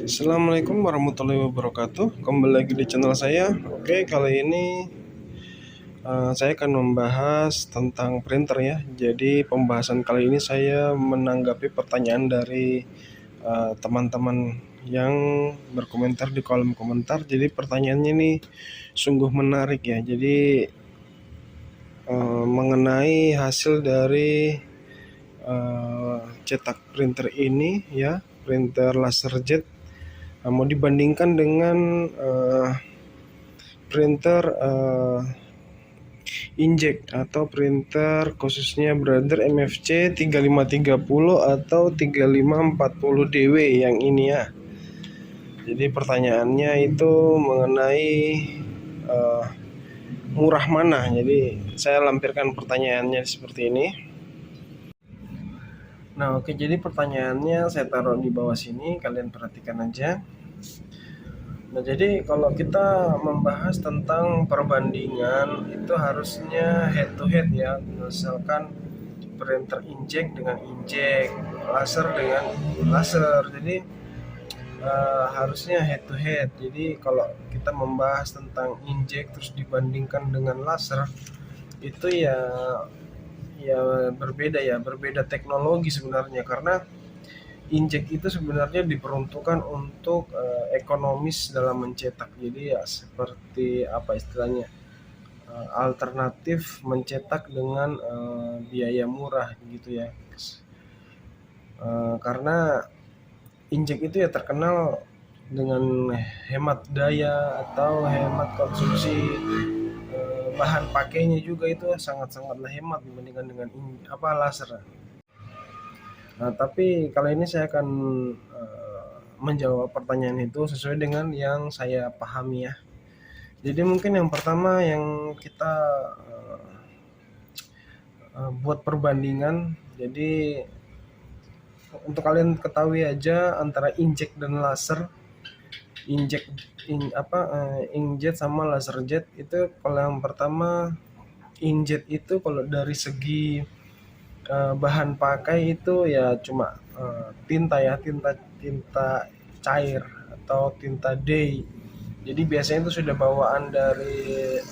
Assalamualaikum warahmatullahi wabarakatuh. Kembali lagi di channel saya. Oke, kali ini saya akan membahas tentang printer ya. Jadi pembahasan kali ini saya menanggapi pertanyaan dari teman-teman yang berkomentar di kolom komentar. Jadi pertanyaannya ini sungguh menarik ya. Jadi mengenai hasil dari cetak printer ini ya, printer laserjet. Mau dibandingkan dengan printer inkjet atau printer khususnya Brother MFC 3530 atau 3540 DW yang ini ya. Jadi pertanyaannya itu mengenai murah mana. Jadi saya lampirkan pertanyaannya seperti ini. Nah, oke, jadi pertanyaannya saya taruh di bawah sini, kalian perhatikan aja. Nah, jadi kalau kita membahas tentang perbandingan itu harusnya head to head ya. Misalkan printer inkjet dengan inkjet, laser dengan laser. Jadi harusnya head to head. Jadi kalau kita membahas tentang inkjet terus dibandingkan dengan laser itu ya berbeda teknologi sebenarnya, karena inkjet itu sebenarnya diperuntukkan untuk ekonomis dalam mencetak. Jadi ya seperti apa istilahnya, alternatif mencetak dengan biaya murah gitu ya. Karena inkjet itu ya terkenal dengan hemat daya atau hemat konsumsi bahan pakainya juga, itu sangat-sangatlah hemat dibandingkan dengan laser. Nah, tapi kali ini saya akan menjawab pertanyaan itu sesuai dengan yang saya pahami ya. Jadi mungkin yang pertama yang kita buat perbandingan. Jadi untuk kalian ketahui aja antara inkjet dan laser, inkjet sama laserjet itu, kalau yang pertama inkjet itu kalau dari segi bahan pakai itu ya cuma tinta cair atau tinta day. Jadi biasanya itu sudah bawaan dari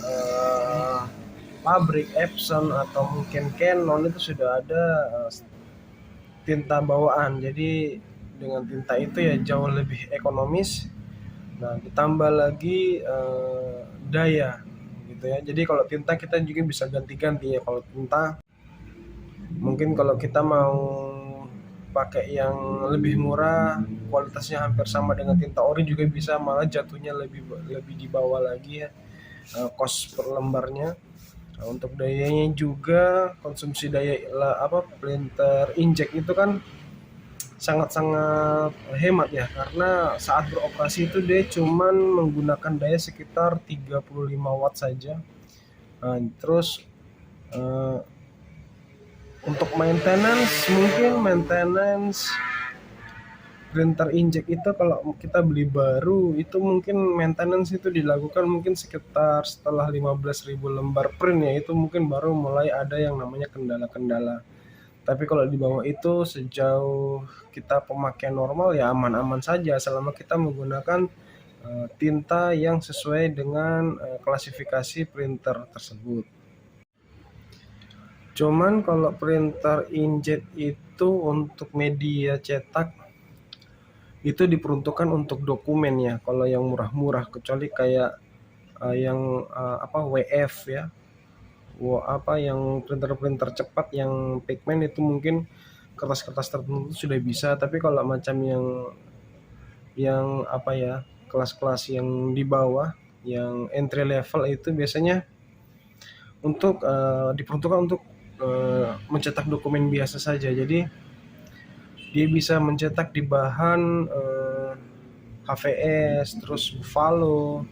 pabrik Epson atau mungkin Canon, itu sudah ada tinta bawaan. Jadi dengan tinta itu ya jauh lebih ekonomis. Nah, ditambah lagi daya gitu ya. Jadi kalau tinta kita juga bisa ganti-ganti ya. Kalau tinta mungkin kalau kita mau pakai yang lebih murah, kualitasnya hampir sama dengan tinta ori juga bisa, malah jatuhnya lebih di bawah lagi ya cost per lembarnya. Nah, untuk dayanya juga, konsumsi daya printer inkjet itu kan sangat-sangat hemat ya, karena saat beroperasi itu dia cuman menggunakan daya sekitar 35 watt saja. Nah, terus untuk maintenance printer inkjet itu kalau kita beli baru itu mungkin maintenance itu dilakukan mungkin sekitar setelah 15.000 lembar print ya, itu mungkin baru mulai ada yang namanya kendala-kendala. Tapi kalau di bawah itu sejauh kita pemakaian normal ya aman-aman saja selama kita menggunakan tinta yang sesuai dengan klasifikasi printer tersebut. Cuman kalau printer inkjet itu untuk media cetak itu diperuntukkan untuk dokumen ya, kalau yang murah-murah, kecuali kayak WF ya, yang printer-printer cepat yang pigment itu mungkin kertas-kertas tertentu sudah bisa. Tapi kalau macam yang kelas-kelas yang di bawah, yang entry level, itu biasanya untuk diperuntukkan untuk mencetak dokumen biasa saja. Jadi dia bisa mencetak di bahan HVS, terus Buffalo,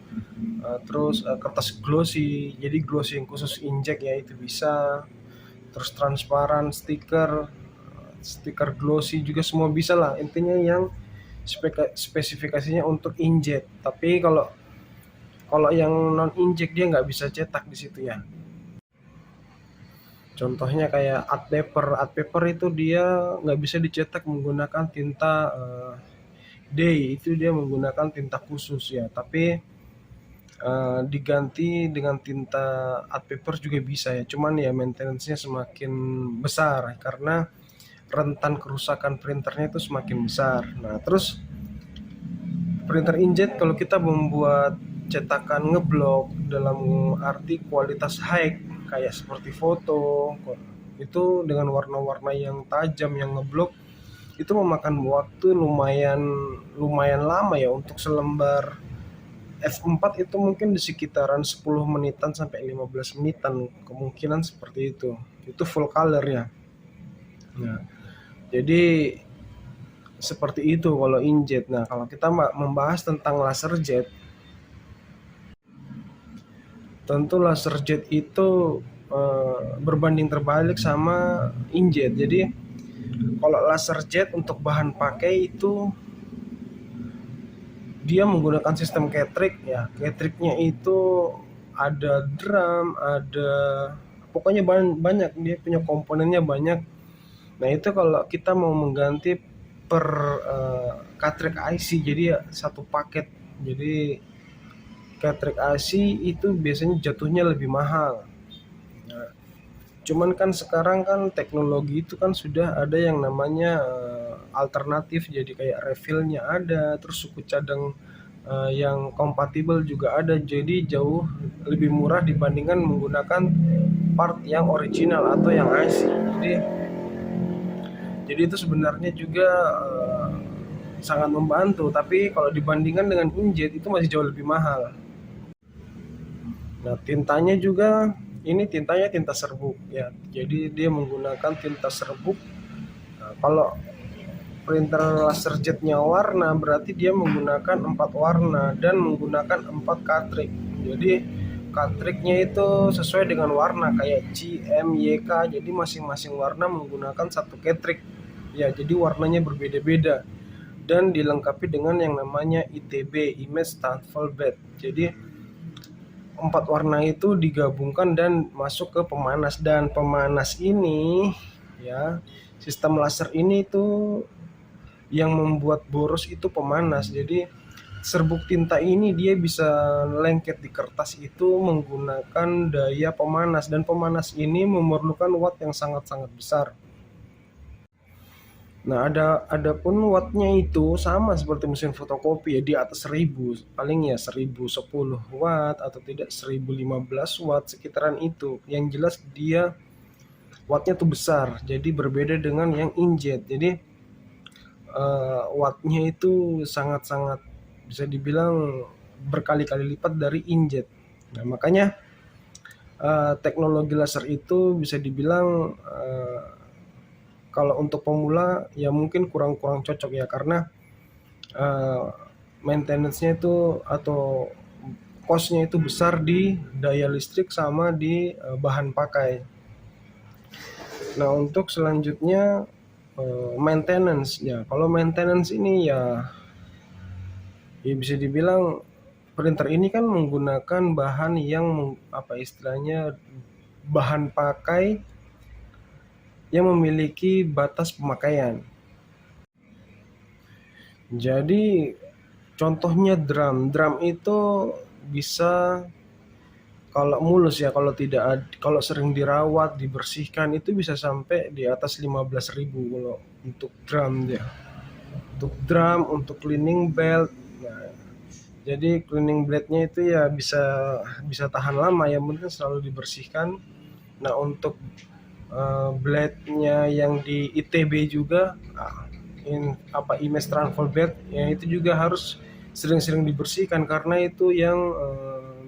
terus kertas glossy. Jadi glossy yang khusus inkjet ya itu bisa. Terus transparan, stiker glossy juga semua bisa lah. Intinya yang spesifikasinya untuk inkjet. Tapi kalau yang non inkjet dia nggak bisa cetak di situ ya. Contohnya kayak art paper itu dia nggak bisa dicetak menggunakan tinta day itu dia menggunakan tinta khusus ya, tapi diganti dengan tinta art paper juga bisa ya, cuman ya maintenance-nya semakin besar karena rentan kerusakan printernya itu semakin besar. Nah terus printer inkjet kalau kita membuat cetakan ngeblok dalam arti kualitas high kayak seperti foto itu dengan warna-warna yang tajam yang ngeblok, itu memakan waktu lumayan lama ya. Untuk selembar F4 itu mungkin di sekitaran 10 menitan sampai 15 menitan, kemungkinan seperti itu. Itu full color ya. Nah, jadi seperti itu kalau inkjet. Nah, kalau kita membahas tentang laser jet, tentu laser jet itu berbanding terbalik sama inkjet. Jadi kalau laser jet untuk bahan pakai itu dia menggunakan sistem Catrick ya. Catricknya itu ada drum, ada pokoknya banyak, dia punya komponennya banyak. Nah itu kalau kita mau mengganti per Catrick IC, jadi ya satu paket. Jadi Catrick IC itu biasanya jatuhnya lebih mahal. Nah, cuman kan sekarang kan teknologi itu kan sudah ada yang namanya alternatif, jadi kayak refillnya ada, terus suku cadang yang kompatibel juga ada, jadi jauh lebih murah dibandingkan menggunakan part yang original atau yang IC. Jadi itu sebenarnya juga sangat membantu, tapi kalau dibandingkan dengan inkjet itu masih jauh lebih mahal. Nah tintanya juga, ini tintanya tinta serbuk ya, jadi dia menggunakan tinta serbuk. Nah, kalau printer laser jetnya warna, berarti dia menggunakan 4 warna dan menggunakan 4 Catrick. Jadi Catricknya itu sesuai dengan warna kayak C, M, Y, K, jadi masing-masing warna menggunakan satu Catrick ya, jadi warnanya berbeda-beda dan dilengkapi dengan yang namanya ITB, Image Transfer Bed. Jadi 4 warna itu digabungkan dan masuk ke pemanas, dan pemanas ini ya, sistem laser ini itu yang membuat boros itu pemanas. Jadi serbuk tinta ini dia bisa lengket di kertas itu menggunakan daya pemanas, dan pemanas ini memerlukan watt yang sangat-sangat besar. Nah, adapun wattnya itu sama seperti mesin fotokopi ya, di atas 1000, paling ya 1010 watt atau tidak 1015 watt, sekitaran itu. Yang jelas dia wattnya tuh besar, jadi berbeda dengan yang inkjet. Jadi wattnya itu sangat-sangat bisa dibilang berkali-kali lipat dari inkjet. Nah, makanya teknologi laser itu bisa dibilang kalau untuk pemula ya mungkin kurang cocok ya, karena maintenance-nya itu atau cost-nya itu besar di daya listrik sama di bahan pakai. Nah untuk selanjutnya maintenance ya, kalau maintenance ini ya bisa dibilang printer ini kan menggunakan bahan yang apa istilahnya, bahan pakai yang memiliki batas pemakaian. Jadi contohnya drum itu bisa, kalau mulus ya, kalau sering dirawat, dibersihkan itu bisa sampai di atas 15.000 kalau untuk drum ya. Untuk drum, untuk cleaning belt. Nah, jadi cleaning blade-nya itu ya bisa tahan lama, yang penting selalu dibersihkan. Nah untuk blade-nya yang di ITB juga image transfer bed ya, itu juga harus sering-sering dibersihkan karena itu yang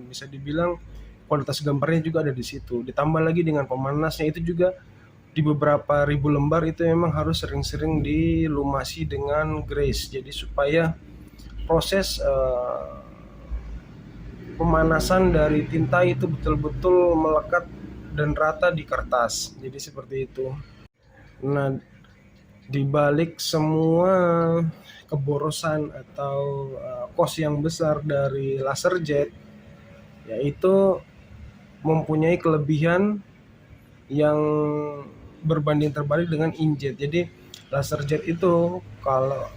bisa dibilang kualitas gambarnya juga ada di situ. Ditambah lagi dengan pemanasnya itu juga di beberapa ribu lembar itu memang harus sering-sering dilumasi dengan grease, jadi supaya proses pemanasan dari tinta itu betul-betul melekat dan rata di kertas. Jadi seperti itu. Nah, dibalik semua keborosan atau cost yang besar dari laser jet, yaitu mempunyai kelebihan yang berbanding terbalik dengan inkjet. Jadi laser jet itu kalau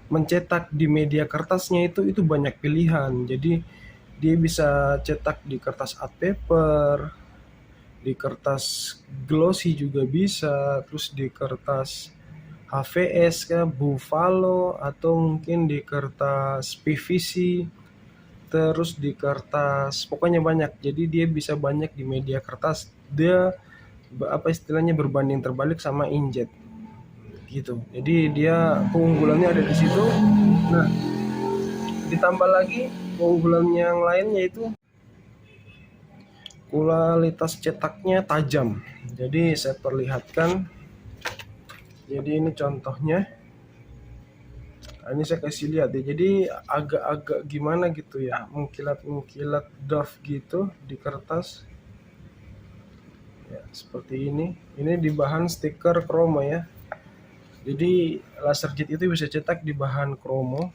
mencetak di media kertasnya itu banyak pilihan. Jadi dia bisa cetak di kertas art paper, di kertas glossy juga bisa, terus di kertas HVS ke Buffalo, atau mungkin di kertas PVC, terus di kertas, pokoknya banyak. Jadi dia bisa banyak di media kertas. Dia apa istilahnya berbanding terbalik sama inkjet gitu. Jadi dia keunggulannya ada di situ. Nah, ditambah lagi keunggulan yang lain yaitu kualitas cetaknya tajam. Jadi saya perlihatkan. Jadi ini contohnya. Nah, ini saya kasih lihat ya. Jadi agak-agak gimana gitu ya, mengkilat-mengkilat doff gitu di kertas. Ya, seperti ini. Ini di bahan stiker kromo ya. Jadi laserjet itu bisa cetak di bahan kromo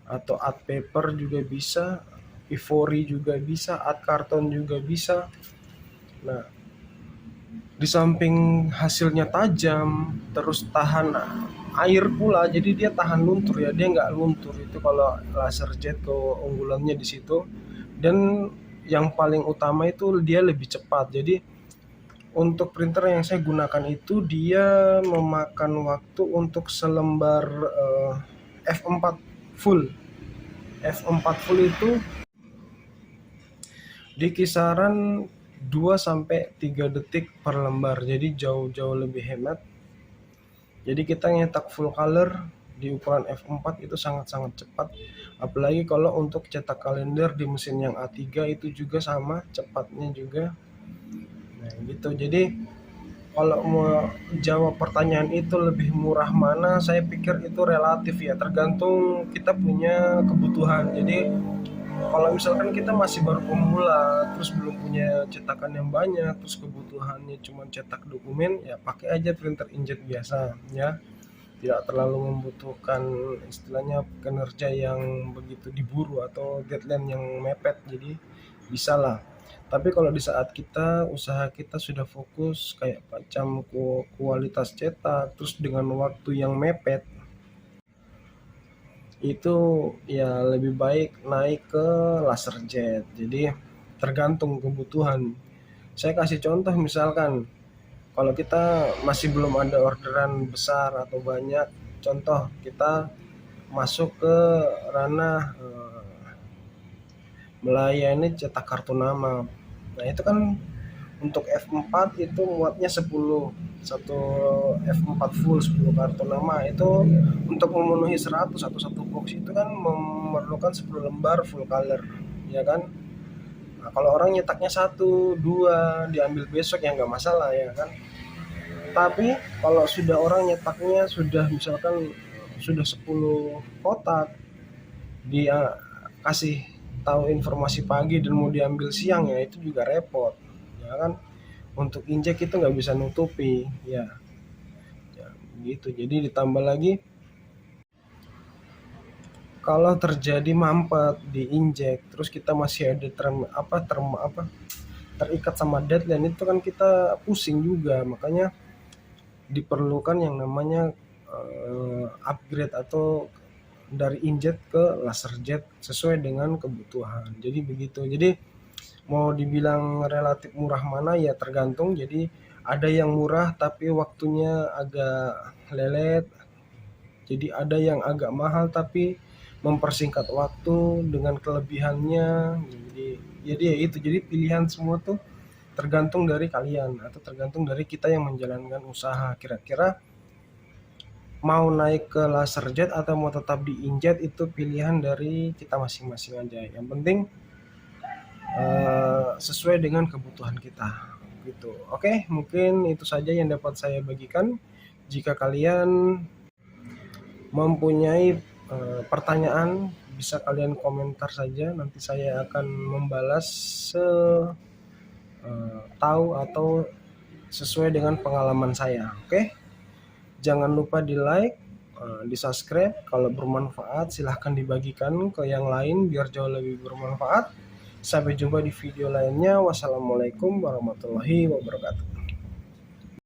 atau art paper juga bisa, ivory juga bisa, art karton juga bisa. Nah, di samping hasilnya tajam, terus tahan air pula, jadi dia tahan luntur ya, dia nggak luntur. Itu kalau laserjet keunggulannya di situ. Dan yang paling utama itu dia lebih cepat. Jadi untuk printer yang saya gunakan itu dia memakan waktu untuk selembar F4 full. F4 full itu di kisaran 2-3 detik per lembar. Jadi jauh-jauh lebih hemat. Jadi kita nyetak full color di ukuran F4 itu sangat-sangat cepat. Apalagi kalau untuk cetak kalender di mesin yang A3 itu juga sama cepatnya juga. Nah, gitu. Jadi kalau mau jawab pertanyaan itu lebih murah mana, saya pikir itu relatif ya, tergantung kita punya kebutuhan. Jadi kalau misalkan kita masih baru pemula, terus belum punya cetakan yang banyak, terus kebutuhannya cuma cetak dokumen, ya pakai aja printer inkjet biasa ya. Tidak terlalu membutuhkan istilahnya kinerja yang begitu diburu atau deadline yang mepet, jadi bisa lah. Tapi kalau di saat usaha kita sudah fokus kayak macam kualitas cetak, terus dengan waktu yang mepet, itu ya lebih baik naik ke laserjet. Jadi tergantung kebutuhan. Saya kasih contoh, misalkan kalau kita masih belum ada orderan besar atau banyak, contoh kita masuk ke ranah melayani cetak kartu nama. Nah, itu kan untuk F4 itu muatnya 10, satu F4 full 10 kartu nama. Itu untuk memenuhi 100 atau satu box itu kan memerlukan 10 lembar full color, ya kan. Nah, kalau orang nyetaknya 1-2 diambil besok ya nggak masalah ya kan. Tapi kalau sudah orang nyetaknya sudah misalkan sudah 10 kotak, dia kasih tahu informasi pagi dan mau diambil siang, ya itu juga repot ya kan. Untuk injek itu nggak bisa nutupi ya, ya gitu. Jadi ditambah lagi kalau terjadi mampet di injek, terus kita masih ada terikat sama deadline, itu kan kita pusing juga. Makanya diperlukan yang namanya upgrade atau dari inkjet ke laserjet sesuai dengan kebutuhan. Jadi begitu. Jadi mau dibilang relatif murah mana ya tergantung. Jadi ada yang murah tapi waktunya agak lelet. Jadi ada yang agak mahal tapi mempersingkat waktu dengan kelebihannya. Jadi ya itu. Jadi pilihan semua tuh tergantung dari kalian atau tergantung dari kita yang menjalankan usaha. Kira-kira mau naik ke laserjet atau mau tetap di inkjet, itu pilihan dari kita masing-masing aja. Yang penting sesuai dengan kebutuhan kita gitu. Oke, mungkin itu saja yang dapat saya bagikan. Jika kalian mempunyai pertanyaan, bisa kalian komentar saja, nanti saya akan membalas tahu atau sesuai dengan pengalaman saya. Oke, jangan lupa di like, di subscribe. Kalau bermanfaat silahkan dibagikan ke yang lain biar jauh lebih bermanfaat. Sampai jumpa di video lainnya. Wassalamualaikum warahmatullahi wabarakatuh.